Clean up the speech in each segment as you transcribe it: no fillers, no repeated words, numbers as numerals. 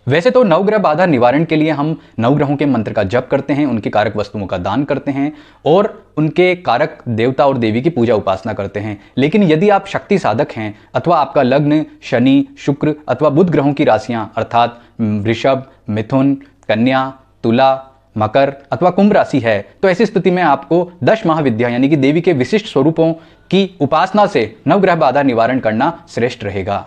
वैसे तो नवग्रह बाधा निवारण के लिए हम नवग्रहों के मंत्र का जप करते हैं, उनकी कारक वस्तुओं का दान करते हैं और उनके कारक देवता और देवी की पूजा उपासना करते हैं। लेकिन यदि आप शक्ति साधक हैं अथवा आपका लग्न शनि, शुक्र अथवा बुध ग्रहों की राशियां अर्थात वृषभ, मिथुन, कन्या, तुला, मकर अथवा कुंभ राशि है, तो ऐसी स्थिति में आपको 10 महाविद्या यानी कि देवी के विशिष्ट स्वरूपों की उपासना से नवग्रह बाधा निवारण करना श्रेष्ठ रहेगा।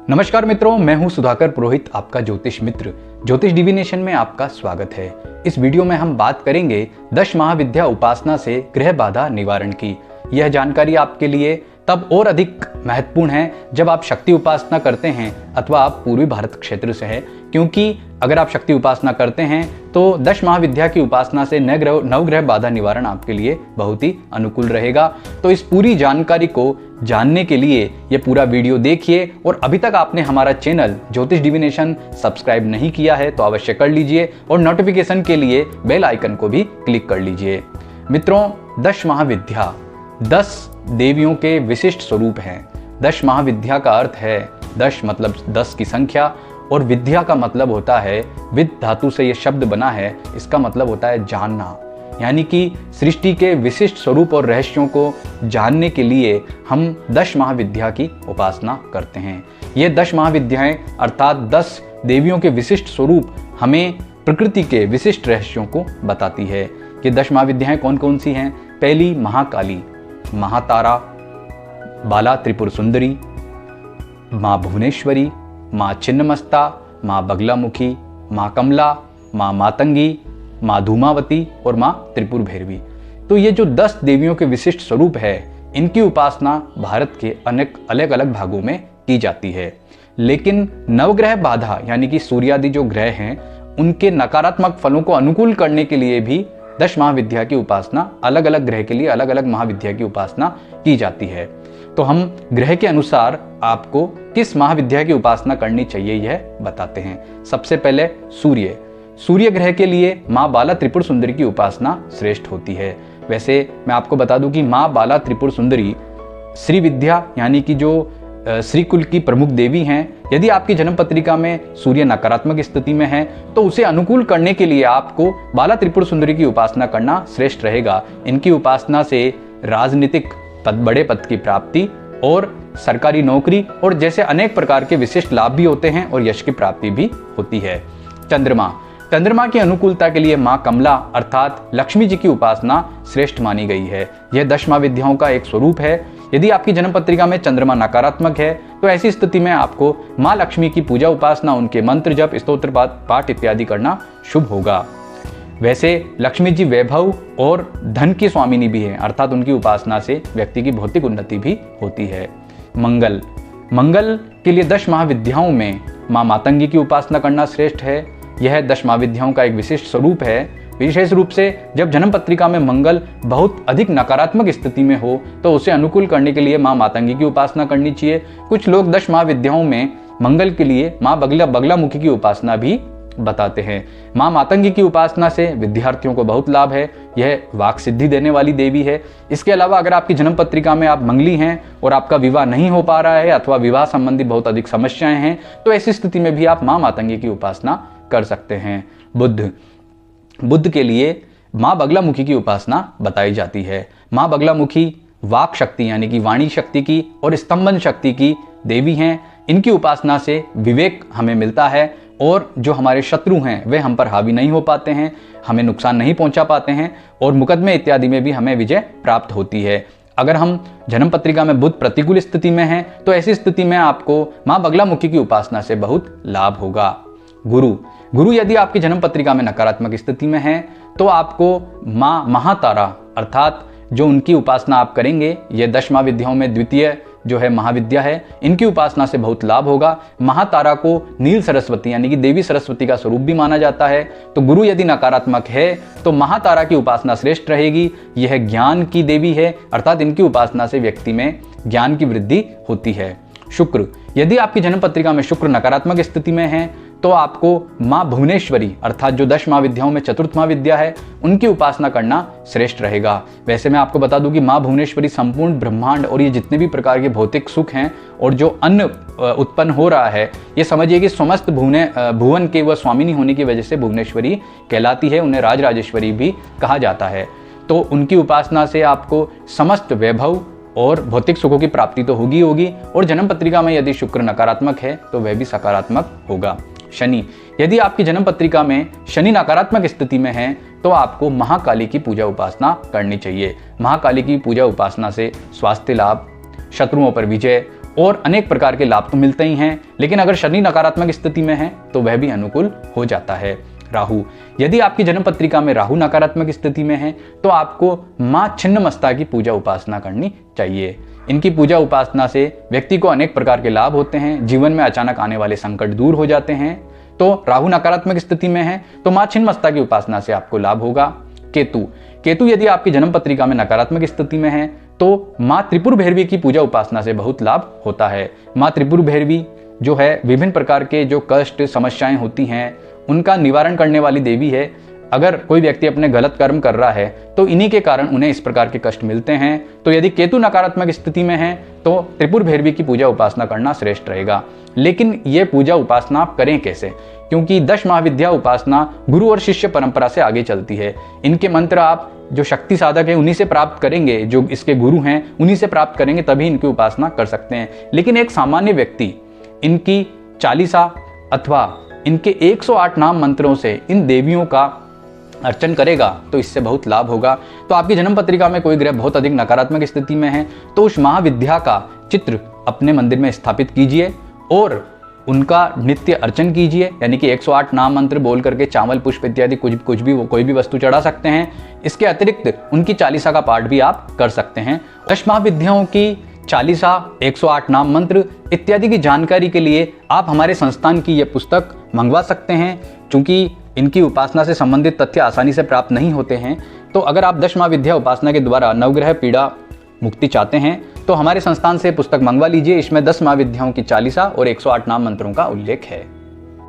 नमस्कार मित्रों, मैं हूं सुधाकर पुरोहित, आपका ज्योतिष मित्र। ज्योतिष डिविनेशन में आपका स्वागत है। इस वीडियो में हम बात करेंगे 10 महाविद्या उपासना से ग्रह बाधा निवारण की। यह जानकारी आपके लिए तब और अधिक महत्वपूर्ण है जब आप शक्ति उपासना करते हैं अथवा आप पूर्वी भारत क्षेत्र से हैं, क्योंकि अगर आप शक्ति उपासना करते हैं तो 10 महाविद्या की उपासना से नवग्रह बाधा निवारण आपके लिए बहुत ही अनुकूल रहेगा। तो इस पूरी जानकारी को जानने के लिए ये पूरा वीडियो देखिए और अभी तक आपने हमारा चैनल ज्योतिष डिविनेशन सब्सक्राइब नहीं किया है तो अवश्य कर लीजिए और नोटिफिकेशन के लिए बेल आइकन को भी क्लिक कर लीजिए। मित्रों, 10 महाविद्या 10 देवियों के विशिष्ट स्वरूप हैं। 10 महाविद्या का अर्थ है 10 मतलब 10 की संख्या और विद्या का मतलब होता है, विद धातु से यह शब्द बना है, इसका मतलब होता है जानना। यानी कि सृष्टि के विशिष्ट स्वरूप और रहस्यों को जानने के लिए हम 10 महाविद्या की उपासना करते हैं। ये 10 महाविद्याएं अर्थात 10 देवियों के विशिष्ट स्वरूप हमें प्रकृति के विशिष्ट रहस्यों को बताती है। ये 10 महाविद्याएं कौन कौन सी हैं? पहली महाकाली, महातारा, बाला त्रिपुर सुंदरी, माँ भुवनेश्वरी, माँ छिन्नमस्ता, माँ बगलामुखी, माँ कमला, माँ मातंगी, माँ धूमावती और माँ त्रिपुर भैरवी। तो ये जो 10 देवियों के विशिष्ट स्वरूप है, इनकी उपासना भारत के अनेक अलग अलग भागों में की जाती है। लेकिन नवग्रह बाधा यानी कि सूर्यादि जो ग्रह हैं, उनके नकारात्मक फलों को अनुकूल करने के लिए भी 10 महाविद्या की उपासना, अलग अलग ग्रह के लिए अलग अलग महाविद्या की उपासना की जाती है। तो हम ग्रह के अनुसार आपको किस महाविद्या की उपासना करनी चाहिए यह बताते हैं। सबसे पहले सूर्य ग्रह के लिए माँ बाला त्रिपुर सुंदरी की उपासना श्रेष्ठ होती है। वैसे मैं आपको बता दूं कि माँ बाला त्रिपुर सुंदरी श्री विद्या यानी कि जो श्री कुल की प्रमुख देवी हैं। यदि आपकी जन्म पत्रिका में सूर्य नकारात्मक स्थिति में है तो उसे अनुकूल करने के लिए आपको बाला त्रिपुर सुंदरी की उपासना करना श्रेष्ठ रहेगा। इनकी उपासना से राजनीतिक बड़े पद की प्राप्ति और सरकारी नौकरी और जैसे अनेक प्रकार के विशिष्ट लाभ भी होते हैं और यश की प्राप्ति भी होती है। चंद्रमा की अनुकूलता के लिए माँ कमला अर्थात लक्ष्मी जी की उपासना श्रेष्ठ मानी गई है। यह 10 महाविद्याओं का एक स्वरूप है। यदि आपकी जन्म पत्रिका में चंद्रमा नकारात्मक है तो ऐसी स्थिति में आपको माँ लक्ष्मी की पूजा उपासना, उनके मंत्र जप, स्तोत्र पाठ इत्यादि करना शुभ होगा। वैसे लक्ष्मी जी वैभव और धन की स्वामिनी भी है, अर्थात उनकी उपासना से व्यक्ति की भौतिक उन्नति भी होती है। मंगल के लिए 10 महाविद्याओं में माँ मातंगी की उपासना करना श्रेष्ठ है। यह 10 महाविद्याओं का एक विशिष्ट स्वरूप है। विशेष रूप से जब जन्म पत्रिका में मंगल बहुत अधिक नकारात्मक स्थिति में हो तो उसे अनुकूल करने के लिए माँ मातंगी की उपासना करनी चाहिए। कुछ लोग 10 महाविद्याओं में मंगल के लिए माँ बगलामुखी की उपासना भी बताते हैं। माँ मातंगी की उपासना से विद्यार्थियों को बहुत लाभ है। यह वाक सिद्धि देने वाली देवी है। इसके अलावा अगर आपकी जन्म पत्रिका में आप मंगली हैं और आपका विवाह नहीं हो पा रहा है अथवा विवाह संबंधी बहुत अधिक समस्याएं हैं तो ऐसी स्थिति में भी आप माँ मातंगी की उपासना कर सकते हैं। बुध के लिए माँ बगलामुखी की उपासना बताई जाती है। माँ बगलामुखी वाक शक्ति यानी कि वाणी शक्ति की और स्तंभन शक्ति की देवी हैं। इनकी उपासना से विवेक हमें मिलता है और जो हमारे शत्रु हैं वे हम पर हावी नहीं हो पाते हैं, हमें नुकसान नहीं पहुंचा पाते हैं और मुकदमे इत्यादि में भी हमें विजय प्राप्त होती है। अगर हम जन्म पत्रिका में बुध प्रतिकूल स्थिति में हैं तो ऐसी स्थिति में आपको माँ बगलामुखी की उपासना से बहुत लाभ होगा। गुरु यदि आपकी जन्म पत्रिका में नकारात्मक स्थिति में है तो आपको माँ महातारा अर्थात जो उनकी उपासना आप करेंगे, ये 10 महाविद्याओं में द्वितीय जो है महाविद्या है, इनकी उपासना से बहुत लाभ होगा। महातारा को नील सरस्वती यानी कि देवी सरस्वती का स्वरूप भी माना जाता है। तो गुरु यदि नकारात्मक है तो महातारा की उपासना श्रेष्ठ रहेगी। यह ज्ञान की देवी है अर्थात इनकी उपासना से व्यक्ति में ज्ञान की वृद्धि होती है। शुक्र, यदि आपकी जन्म पत्रिका में शुक्र नकारात्मक स्थिति में है तो आपको माँ भुवनेश्वरी अर्थात जो 10 महाविद्याओं में चतुर्थ महाविद्या है उनकी उपासना करना श्रेष्ठ रहेगा। वैसे मैं आपको बता दूं कि माँ भुवनेश्वरी संपूर्ण ब्रह्मांड और ये जितने भी प्रकार के भौतिक सुख हैं और जो अन्न उत्पन्न हो रहा है, ये समझिए कि समस्त भुवन के वह स्वामिनी होने की वजह से भुवनेश्वरी कहलाती है। उन्हें राजराजेश्वरी भी कहा जाता है। तो उनकी उपासना से आपको समस्त वैभव और भौतिक सुखों की प्राप्ति तो होगी होगी, और जन्म पत्रिका में यदि शुक्र नकारात्मक है तो वह भी सकारात्मक होगा। शनि, यदि आपकी जन्म पत्रिका में शनि नकारात्मक स्थिति में है तो आपको महाकाली की पूजा उपासना करनी चाहिए। महाकाली की पूजा उपासना से स्वास्थ्य लाभ, शत्रुओं पर विजय और अनेक प्रकार के लाभ तो मिलते ही हैं, लेकिन अगर शनि नकारात्मक स्थिति में है तो वह भी अनुकूल हो जाता है। राहु, यदि आपकी जन्म पत्रिका में राहु नकारात्मक स्थिति में है तो आपको माँ छिन्नमस्ता की पूजा उपासना करनी चाहिए। इनकी पूजा उपासना से व्यक्ति को अनेक प्रकार के लाभ होते हैं, जीवन में अचानक आने वाले संकट दूर हो जाते हैं। तो राहु नकारात्मक स्थिति में है तो माँ छिन्नमस्ता की उपासना से आपको लाभ होगा। केतु, यदि आपकी जन्म पत्रिका में नकारात्मक स्थिति में है तो माँ त्रिपुर भैरवी की पूजा उपासना से बहुत लाभ होता है। माँ त्रिपुर भैरवी जो है विभिन्न प्रकार के जो कष्ट समस्याएं होती हैं उनका निवारण करने वाली देवी है। अगर कोई व्यक्ति अपने गलत कर्म कर रहा है तो इन्हीं के कारण उन्हें इस प्रकार के कष्ट मिलते हैं। तो यदि केतु नकारात्मक स्थिति में है तो त्रिपुर भैरवी की पूजा उपासना करना श्रेष्ठ रहेगा। लेकिन ये पूजा उपासना आप करें कैसे, क्योंकि 10 महाविद्या उपासना गुरु और शिष्य परंपरा से आगे चलती है। इनके मंत्र आप जो शक्ति साधक है उन्हीं से प्राप्त करेंगे, जो इसके गुरु हैं उन्हीं से प्राप्त करेंगे, तभी इनकी उपासना कर सकते हैं। लेकिन एक सामान्य व्यक्ति इनकी चालीसा अथवा इनके 108 नाम मंत्रों से इन देवियों का अर्चन करेगा तो इससे बहुत लाभ होगा। तो आपकी जन्म पत्रिका में कोई ग्रह बहुत अधिक नकारात्मक स्थिति में है तो उस महाविद्या का चित्र अपने मंदिर में स्थापित कीजिए और उनका नित्य अर्चन कीजिए। यानी कि 108 नाम मंत्र बोल करके चावल पुष्प इत्यादि कोई भी वस्तु चढ़ा सकते हैं। इसके अतिरिक्त उनकी चालीसा का पाठ भी आप कर सकते हैं। 10 महाविद्याओं की चालीसा, 108 नाम मंत्र इत्यादि की जानकारी के लिए आप हमारे संस्थान की यह पुस्तक मंगवा सकते हैं। चूंकि इनकी उपासना से संबंधित तथ्य आसानी से प्राप्त नहीं होते हैं, तो अगर आप 10 महाविद्या उपासना के द्वारा नवग्रह पीड़ा मुक्ति चाहते हैं तो हमारे संस्थान से पुस्तक मंगवा लीजिए। इसमें 10 महाविद्याओं की चालीसा और 108 नाम मंत्रों का उल्लेख है।